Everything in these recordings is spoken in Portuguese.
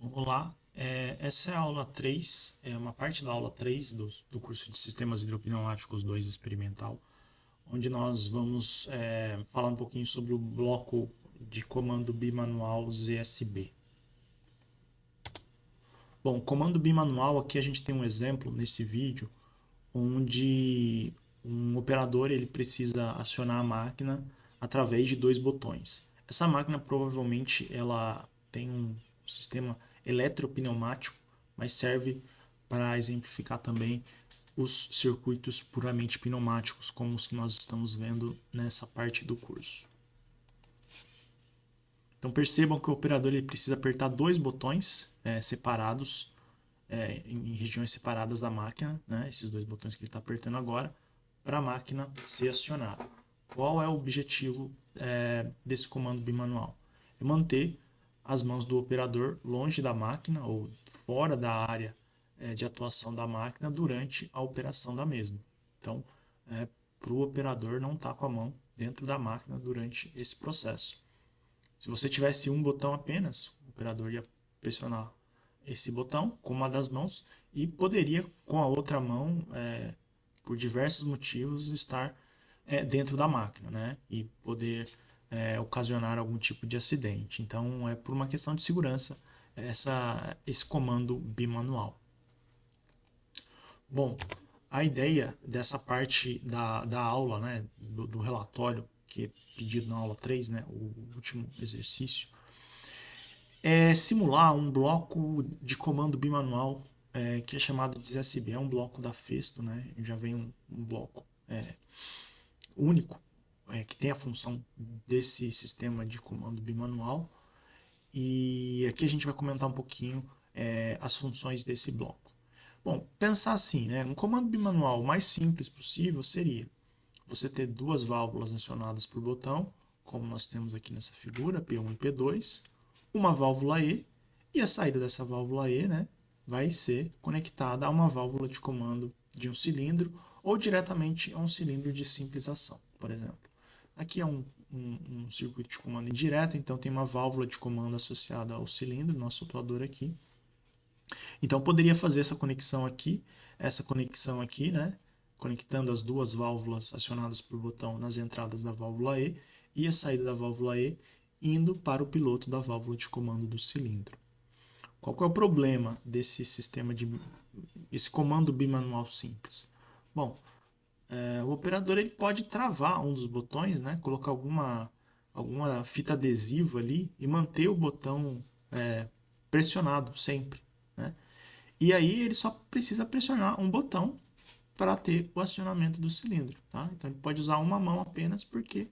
Vamos lá. Essa é a aula 3, é uma parte da aula 3 do curso de Sistemas Hidropneumáticos 2 Experimental, onde nós vamos falar um pouquinho sobre o bloco de comando bimanual ZSB. Bom, comando bimanual, aqui a gente tem um exemplo nesse vídeo, onde um operador ele precisa acionar a máquina através de dois botões. Essa máquina provavelmente ela tem um sistema eletropneumático, mas serve para exemplificar também os circuitos puramente pneumáticos, como os que nós estamos vendo nessa parte do curso. Então percebam que o operador ele precisa apertar dois botões separados, em regiões separadas da máquina, né? Esses dois botões que ele está apertando agora, para a máquina ser acionada. Qual é o objetivo desse comando bimanual? É manter as mãos do operador longe da máquina ou fora da área de atuação da máquina durante a operação da mesma. Então, para o operador não estar com a mão dentro da máquina durante esse processo. Se você tivesse um botão apenas, o operador ia pressionar esse botão com uma das mãos e poderia com a outra mão, por diversos motivos, estar dentro da máquina, né? E poder ocasionar algum tipo de acidente. Então, é por uma questão de segurança esse comando bimanual. Bom, a ideia dessa parte da aula, né, do relatório, que é pedido na aula 3, né, o último exercício, é simular um bloco de comando bimanual que é chamado de ZSB. É um bloco da Festo, né? Já vem um bloco único que tem a função desse sistema de comando bimanual. E aqui a gente vai comentar um pouquinho as funções desse bloco. Bom, pensar assim, né? Um comando bimanual mais simples possível seria você ter duas válvulas acionadas por botão, como nós temos aqui nessa figura, P1 e P2, uma válvula e a saída dessa válvula E, né, vai ser conectada a uma válvula de comando de um cilindro ou diretamente a um cilindro de simples ação, por exemplo. Aqui é um circuito de comando indireto, então tem uma válvula de comando associada ao cilindro, nosso atuador aqui. Então poderia fazer essa conexão aqui, né? Conectando as duas válvulas acionadas por botão nas entradas da válvula e a saída da válvula E indo para o piloto da válvula de comando do cilindro. Qual que é o problema desse sistema esse comando bimanual simples? Bom, o operador ele pode travar um dos botões, né? Colocar alguma fita adesiva ali e manter o botão pressionado sempre, né? E aí ele só precisa pressionar um botão para ter o acionamento do cilindro. Tá? Então ele pode usar uma mão apenas porque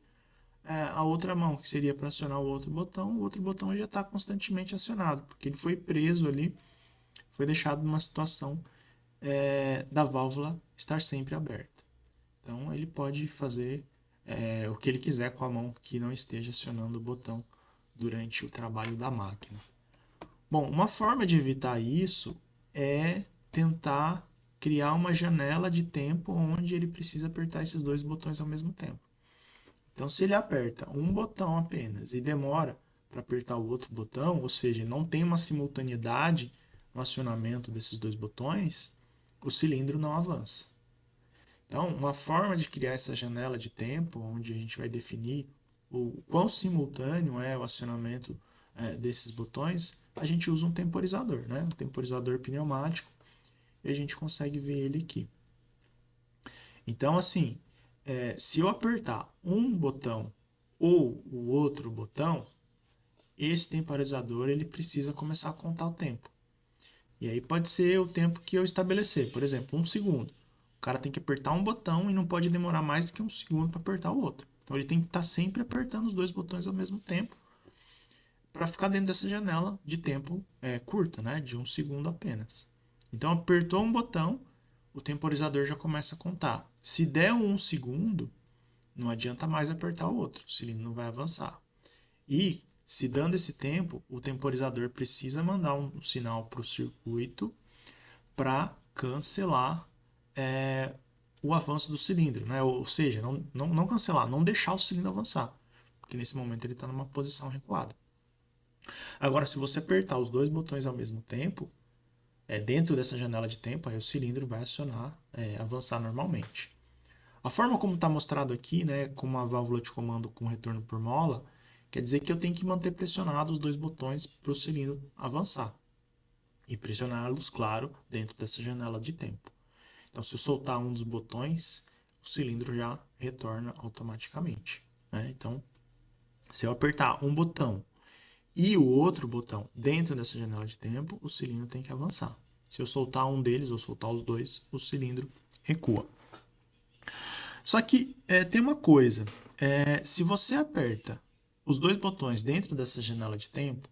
a outra mão, que seria para acionar o outro botão já está constantemente acionado, porque ele foi preso ali, foi deixado numa situação da válvula estar sempre aberta. Então ele pode fazer o que ele quiser com a mão que não esteja acionando o botão durante o trabalho da máquina. Bom, uma forma de evitar isso é tentar criar uma janela de tempo onde ele precisa apertar esses dois botões ao mesmo tempo. Então, se ele aperta um botão apenas e demora para apertar o outro botão, ou seja, não tem uma simultaneidade no acionamento desses dois botões, o cilindro não avança. Então, uma forma de criar essa janela de tempo, onde a gente vai definir o quão simultâneo é o acionamento desses botões, a gente usa um temporizador, né? Um temporizador pneumático, e a gente consegue ver ele aqui. Então, assim, se eu apertar um botão ou o outro botão, esse temporizador ele precisa começar a contar o tempo. E aí pode ser o tempo que eu estabelecer, por exemplo, 1 segundo. O cara tem que apertar um botão e não pode demorar mais do que 1 segundo para apertar o outro. Então ele tem que estar sempre apertando os dois botões ao mesmo tempo para ficar dentro dessa janela de tempo curta, né, de 1 segundo apenas. Então apertou um botão, o temporizador já começa a contar. Se der 1 segundo, não adianta mais apertar o outro, o cilindro não vai avançar. E se dando esse tempo, o temporizador precisa mandar um sinal para o circuito para cancelar o avanço do cilindro, né? Ou seja, não cancelar, não deixar o cilindro avançar, porque nesse momento ele está numa posição recuada. Agora, se você apertar os dois botões ao mesmo tempo, dentro dessa janela de tempo, aí o cilindro vai acionar, avançar normalmente. A forma como está mostrado aqui, né, com uma válvula de comando com retorno por mola, quer dizer que eu tenho que manter pressionados os dois botões para o cilindro avançar. E pressioná-los, claro, dentro dessa janela de tempo. Então, se eu soltar um dos botões, o cilindro já retorna automaticamente, né? Então, se eu apertar um botão e o outro botão dentro dessa janela de tempo, o cilindro tem que avançar. Se eu soltar um deles ou soltar os dois, o cilindro recua. Só que tem uma coisa, se você aperta os dois botões dentro dessa janela de tempo,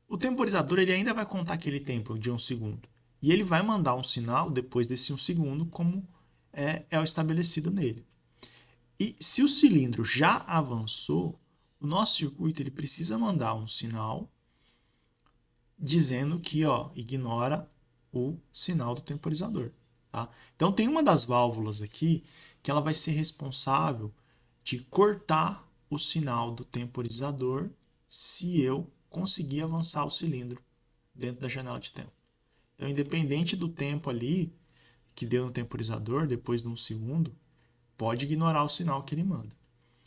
o temporizador ele ainda vai contar aquele tempo de 1 segundo. E ele vai mandar um sinal depois desse 1 segundo, como é o estabelecido nele. E se o cilindro já avançou, o nosso circuito ele precisa mandar um sinal dizendo que ignora o sinal do temporizador. Tá? Então tem uma das válvulas aqui que ela vai ser responsável de cortar o sinal do temporizador se eu conseguir avançar o cilindro dentro da janela de tempo. Então, independente do tempo ali que deu no temporizador, depois de 1 segundo, pode ignorar o sinal que ele manda.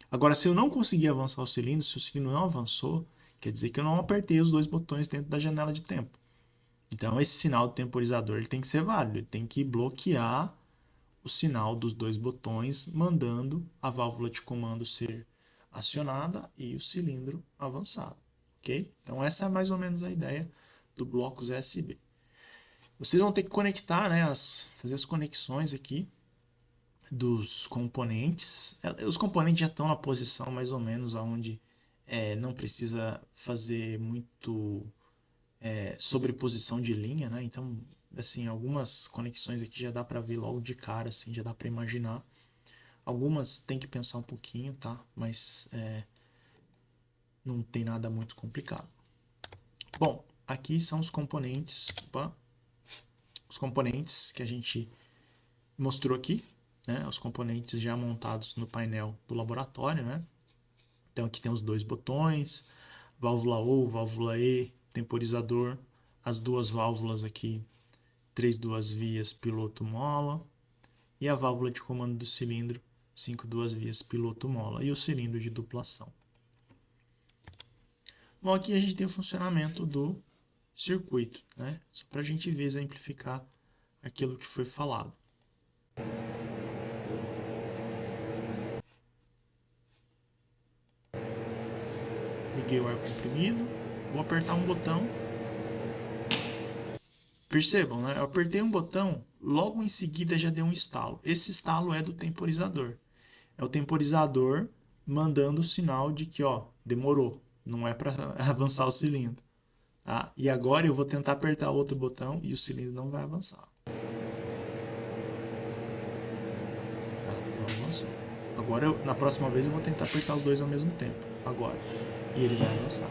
Agora, se eu não conseguir avançar o cilindro, se o cilindro não avançou, quer dizer que eu não apertei os dois botões dentro da janela de tempo. Então, esse sinal do temporizador ele tem que ser válido, ele tem que bloquear o sinal dos dois botões, mandando a válvula de comando ser acionada e o cilindro avançado. Ok? Então, essa é mais ou menos a ideia do blocos USB. Vocês vão ter que conectar, né, fazer as conexões aqui dos componentes. Os componentes já estão na posição mais ou menos onde não precisa fazer muito sobreposição de linha, né? Então, assim, algumas conexões aqui já dá para ver logo de cara, assim, já dá para imaginar. Algumas tem que pensar um pouquinho, tá? Mas não tem nada muito complicado. Bom, aqui são os componentes, os componentes que a gente mostrou aqui, né? Os componentes já montados no painel do laboratório, né? Então aqui tem os dois botões, válvula O, válvula E, temporizador, as duas válvulas aqui, 3 duas vias, piloto mola, e a válvula de comando do cilindro, 5 duas vias, piloto mola, e o cilindro de duplação. Bom, aqui a gente tem o funcionamento do circuito, né? Só para a gente ver, exemplificar aquilo que foi falado. Liguei o ar comprimido, vou apertar um botão. Percebam, né? Eu apertei um botão, logo em seguida já deu um estalo. Esse estalo é do temporizador. É o temporizador mandando o sinal de que, demorou, não é para avançar o cilindro. Tá? E agora eu vou tentar apertar outro botão e o cilindro não vai avançar. Não avançou. Agora, na próxima vez, eu vou tentar apertar os dois ao mesmo tempo. Agora. E ele vai avançar.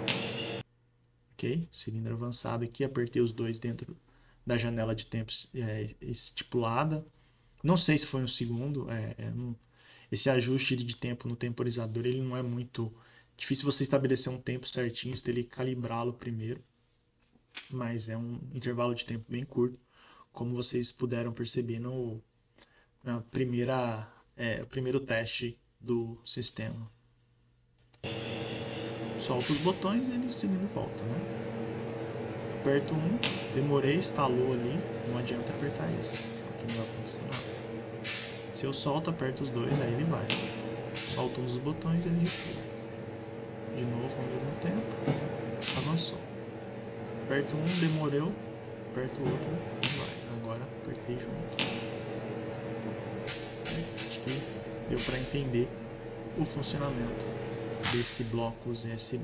Ok? Cilindro avançado aqui. Apertei os dois dentro da janela de tempo estipulada. Não sei se foi um segundo. Esse ajuste de tempo no temporizador ele não é muito difícil você estabelecer um tempo certinho, você teria que calibrá-lo primeiro. Mas é um intervalo de tempo bem curto, como vocês puderam perceber no primeiro teste do sistema. Solta os botões e o cilindro volta, né? Aperto um, demorei, instalou ali, não adianta apertar esse, porque não vai acontecer nada. Se eu solto, aperto os dois, aí ele vai. Solto um dos botões, ele recua. De novo ao mesmo tempo, avançou. Aperto um, demorou, aperto o outro, e vai. Agora apertei junto. Acho que deu para entender o funcionamento desse bloco USB.